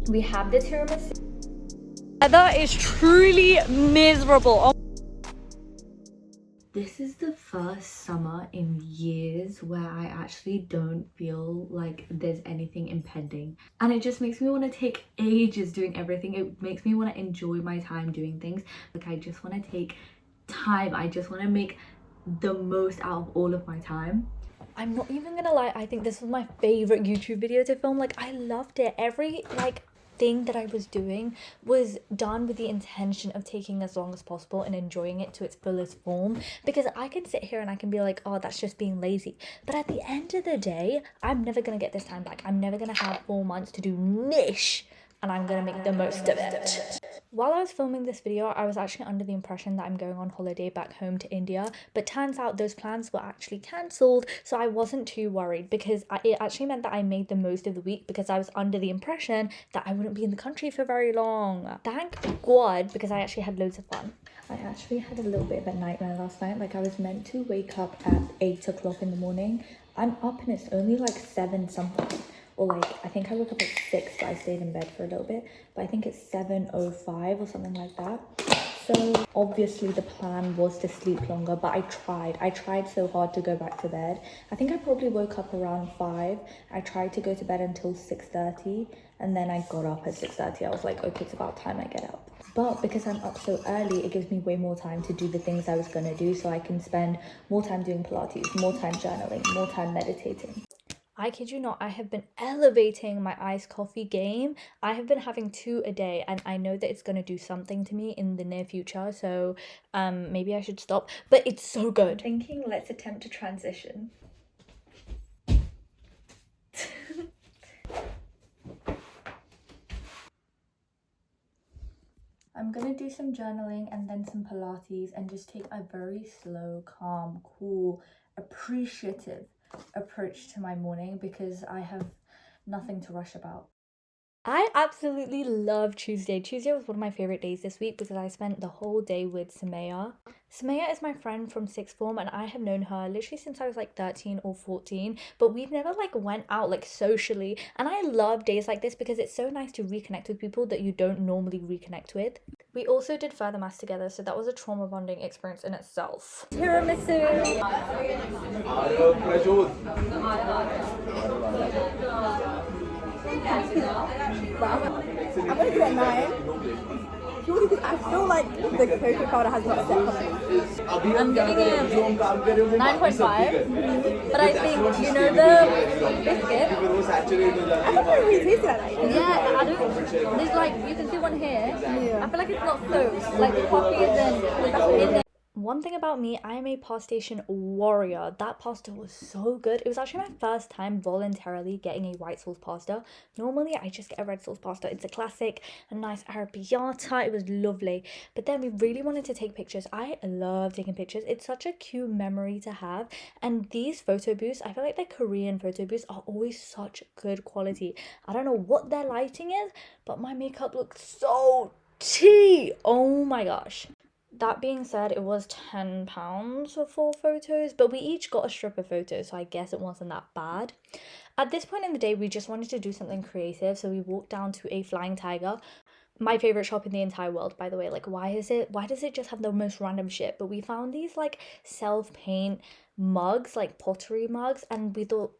We have the tiramisu. Weather is truly miserable. This is the first summer in years where I actually don't feel like there's anything impending, and it just makes me want to take ages doing everything. It makes me want to enjoy my time doing things. Like, I just want to take time. I just want to make the most out of all of my time. I'm not even gonna lie, I think this was my favorite YouTube video to film. Like, I loved it. Every thing that I was doing was done with the intention of taking as long as possible and enjoying it to its fullest form, because I can sit here and I can be like, oh, that's just being lazy, but at the end of the day, I'm never gonna get this time back. I'm never gonna have 4 months to do niche, and I'm gonna make the most of it. While I was filming this video, I was actually under the impression that I'm going on holiday back home to India, but turns out those plans were actually cancelled, so I wasn't too worried, because it actually meant that I made the most of the week, because I was under the impression that I wouldn't be in the country for very long. Thank God, because I actually had loads of fun. I actually had a little bit of a nightmare last night. Like, I was meant to wake up at 8 o'clock in the morning. I'm up and it's only like 7 something. Or I think I woke up at 6, but I stayed in bed for a little bit. But I think it's 7:05 or something like that. So obviously the plan was to sleep longer, but I tried so hard to go back to bed. I think I probably woke up around 5. I tried to go to bed until 6:30, and then I got up at 6:30. I was like, okay, it's about time I get up. But because I'm up so early, it gives me way more time to do the things I was gonna do, so I can spend more time doing Pilates, more time journaling, more time meditating. I kid you not, I have been elevating my iced coffee game. I have been having 2 a day, and I know that it's going to do something to me in the near future, so maybe I should stop, but it's so good. I'm thinking let's attempt to transition. I'm gonna do some journaling and then some Pilates, and just take a very slow, calm, cool, appreciative approach to my morning, because I have nothing to rush about. I absolutely love Tuesday. Tuesday was one of my favorite days this week, because I spent the whole day with Sumaya. Sumaya is my friend from sixth form, and I have known her literally since I was 13 or 14, but we've never went out socially, and I love days like this because it's so nice to reconnect with people that you don't normally reconnect with. We also did further maths together, so that was a trauma bonding experience in itself. Tiramisu! I'm gonna give it a 9. Purely because I feel like the cocoa powder has not set properly. I'm giving it 9.5, but I think, you know, the biscuit, I don't know really tasty like that. yeah, I don't, there's you can see one here, Yeah. I feel like it's not soaked, the coffee isn't in there. One thing about me, I am a pasta station warrior. That pasta was so good. It was actually my first time voluntarily getting a white sauce pasta. Normally, I just get a red sauce pasta. It's a classic, a nice arrabbiata. It was lovely. But then we really wanted to take pictures. I love taking pictures. It's such a cute memory to have. And these photo booths, I feel like the Korean photo booths are always such good quality. I don't know what their lighting is, but my makeup looks so tea. Oh my gosh. That being said, it was £10 for 4 photos, but we each got a strip of photos, so I guess it wasn't that bad. At this point in the day, we just wanted to do something creative, so we walked down to a Flying Tiger. My favorite shop in the entire world, by the way. Why does it just have the most random shit? But we found these self-paint mugs, pottery mugs, and we thought,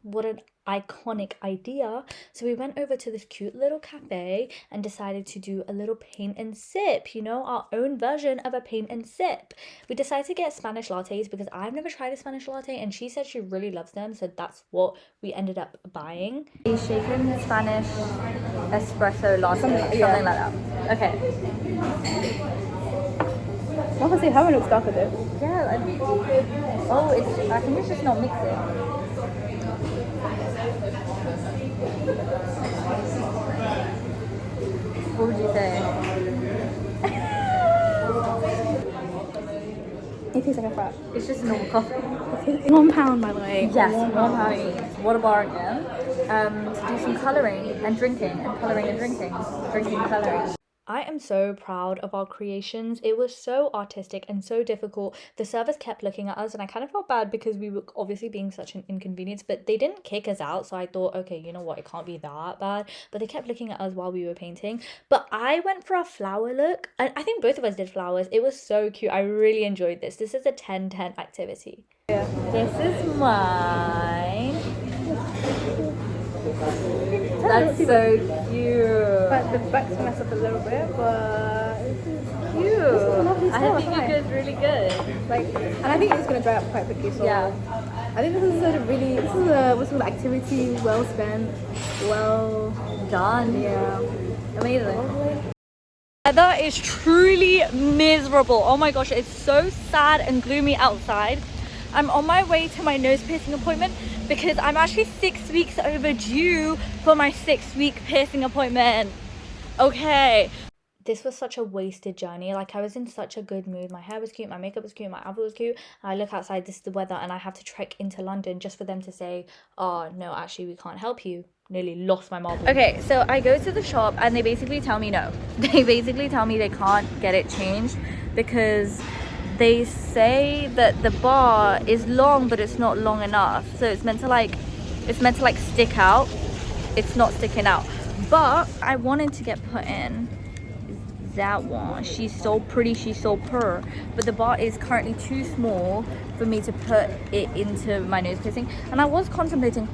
what an iconic idea. So we went over to this cute little cafe and decided to do a little paint and sip, you know, our own version of a paint and sip. We decided to get Spanish lattes because I've never tried a Spanish latte, and she said she really loves them, so that's what we ended up buying. A shaken Spanish espresso latte, something like that. Okay. Obviously, heaven looks darker though. Yeah, I think it's just not mixing. What would you say? It tastes like a frat. It's just normal coffee. £1, by the way. Yes, £1 water bar again. To do some colouring and drinking, and colouring and drinking. Drinking and colouring. I am so proud of our creations. It was so artistic and so difficult. The servers kept looking at us, and I kind of felt bad because we were obviously being such an inconvenience, but they didn't kick us out. So I thought, okay, you know what, it can't be that bad. But they kept looking at us while we were painting. But I went for a flower look. I think both of us did flowers. It was so cute. I really enjoyed this. This is a 10/10 activity. Yeah. This is mine. That's so cute. But the back's messed up a little bit, but this is Cute. lovely I stuff, think right? it goes really good. like, and I think it's gonna dry up quite quickly. So Yeah. I think this is a what's it called, activity well spent, well Done. yeah. Amazing. Weather is truly miserable. Oh my gosh, it's so sad and gloomy outside. I'm on my way to my nose piercing appointment because I'm actually 6 weeks overdue for my 6-week piercing appointment. Okay. This was such a wasted journey. Like, I was in such a good mood. My hair was cute, my makeup was cute, my outfit was cute. I look outside, this is the weather, and I have to trek into London just for them to say, oh no, actually we can't help you. Nearly lost my marbles. Okay, so I go to the shop and they basically tell me no. They basically tell me they can't get it changed because they say that the bar is long, but it's not long enough. So it's meant to like stick out. It's not sticking out. But I wanted to get put in that one. She's so pretty, she's so purr, but the bar is currently too small for me to put it into my nose piercing. And I was contemplating,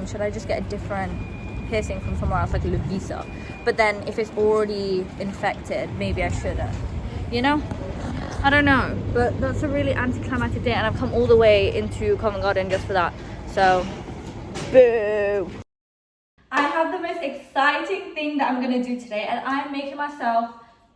should I just get a different piercing from somewhere else, like Levisa? But then if it's already infected, maybe I shouldn't, you know? I don't know, but that's a really anticlimactic day, and I've come all the way into Covent Garden just for that. So, boo. I have the most exciting thing that I'm gonna do today, and I'm making myself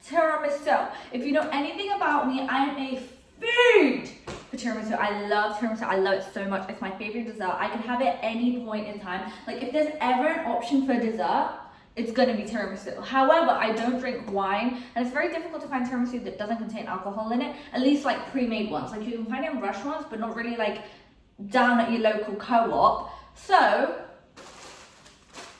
tiramisu. If you know anything about me, I am a food for tiramisu. I love tiramisu. I love it so much. It's my favorite dessert. I can have it any point in time. Like, if there's ever an option for dessert, it's gonna be tiramisu. However, I don't drink wine, and it's very difficult to find tiramisu that doesn't contain alcohol in it. At least like pre-made ones. Like, you can find it in restaurants, but not really like down at your local co-op. So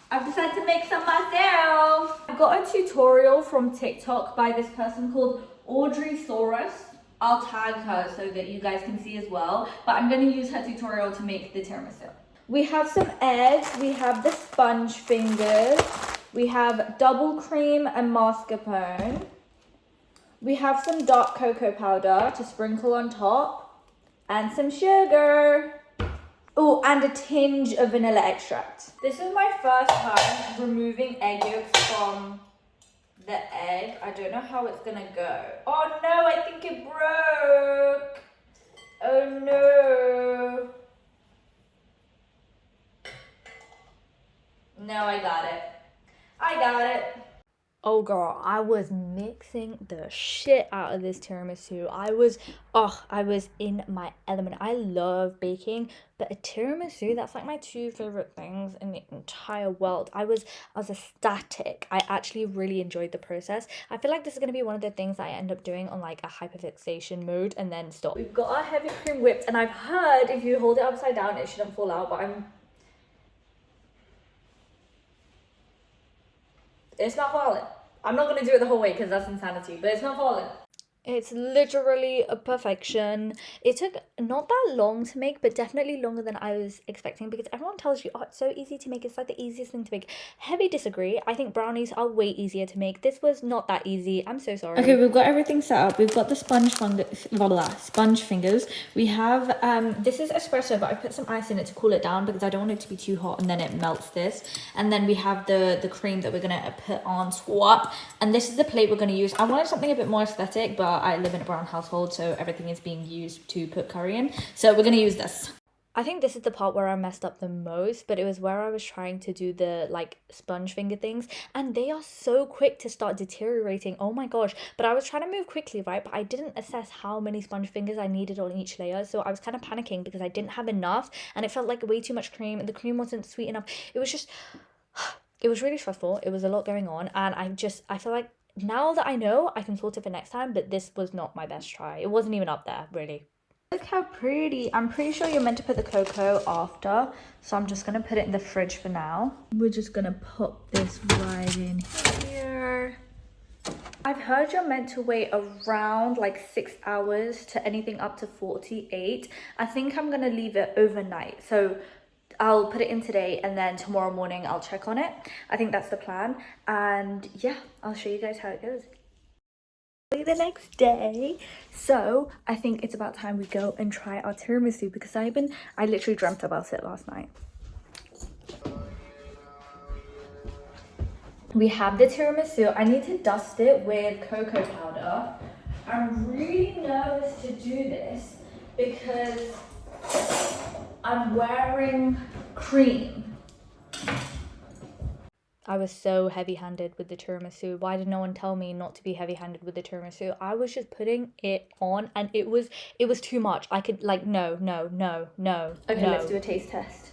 I've decided to make some myself. I got a tutorial from TikTok by this person called Audrey Saurus. I'll tag her so that you guys can see as well. But I'm going to use her tutorial to make the tiramisu. We have some eggs. We have the sponge fingers. We have double cream and mascarpone. We have some dark cocoa powder to sprinkle on top. And some sugar. Oh, and a tinge of vanilla extract. This is my first time removing egg yolks from the egg. I don't know how it's gonna go. Oh no, I think it broke. Oh no. No, I got it. I got it. Oh girl, I was mixing the shit out of this tiramisu. I was in my element. I love baking, but a tiramisu, that's like my two favorite things in the entire world. I was ecstatic. I actually really enjoyed the process. I feel like this is gonna be one of the things that I end up doing on like a hyperfixation mode and then stop. We've got our heavy cream whipped, and I've heard if you hold it upside down, it shouldn't fall out, but it's not falling. I'm not going to do it the whole way because that's insanity, but it's not falling. It's literally a perfection. It took not that long to make, but definitely longer than I was expecting, because everyone tells you, oh, it's so easy to make. It's like the easiest thing to make. Heavy disagree. I think brownies are way easier to make. This was not that easy. I'm so sorry. Okay, we've got everything set up. We've got the sponge fingers. We have, this is espresso, but I put some ice in it to cool it down because I don't want it to be too hot and then it melts this. And then we have the cream that we're going to put on top. And this is the plate we're going to use. I wanted something a bit more aesthetic, but I live in a brown household, so everything is being used to put curry in. So we're going to use this. I think this is the part where I messed up the most, but it was where I was trying to do the like sponge finger things, and they are so quick to start deteriorating. Oh my gosh. But I was trying to move quickly, right? But I didn't assess how many sponge fingers I needed on each layer, so I was kind of panicking because I didn't have enough, and it felt like way too much cream, and the cream wasn't sweet enough. It was just, it was really stressful. It was a lot going on, and I feel like now that I know, I can sort it for next time, but this was not my best try. It wasn't even up there, really. Look how pretty. I'm pretty sure you're meant to put the cocoa after, so I'm just gonna put it in the fridge for now. We're just gonna pop this right in here. I've heard you're meant to wait around like 6 hours to anything up to 48. I think I'm gonna leave it overnight, so I'll put it in today and then tomorrow morning I'll check on it. I think that's the plan, and yeah, I'll show you guys how it goes the next day. So I think it's about time we go and try our tiramisu, because I literally dreamt about it last night. We have the tiramisu. I need to dust it with cocoa powder. I'm really nervous to do this because I'm wearing cream. I was so heavy-handed with the tiramisu. Why did no one tell me not to be heavy-handed with the tiramisu? I was just putting it on and it was too much. I could like, no. Okay, no. Let's do a taste test.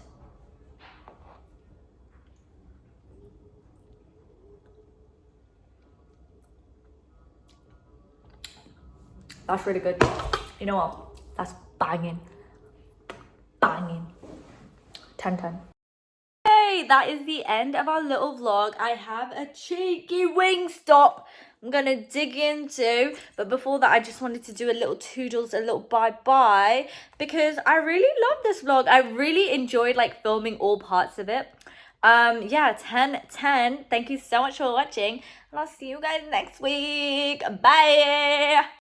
That's really good. You know what? That's banging. Banging. 10/10. Hey, that is the end of our little vlog. I have a cheeky Wingstop I'm gonna dig into, but before that I just wanted to do a little toodles, a little bye-bye, because I really love this vlog. I really enjoyed like filming all parts of it. Yeah, 10/10. Thank you so much for watching, and I'll see you guys next week. Bye.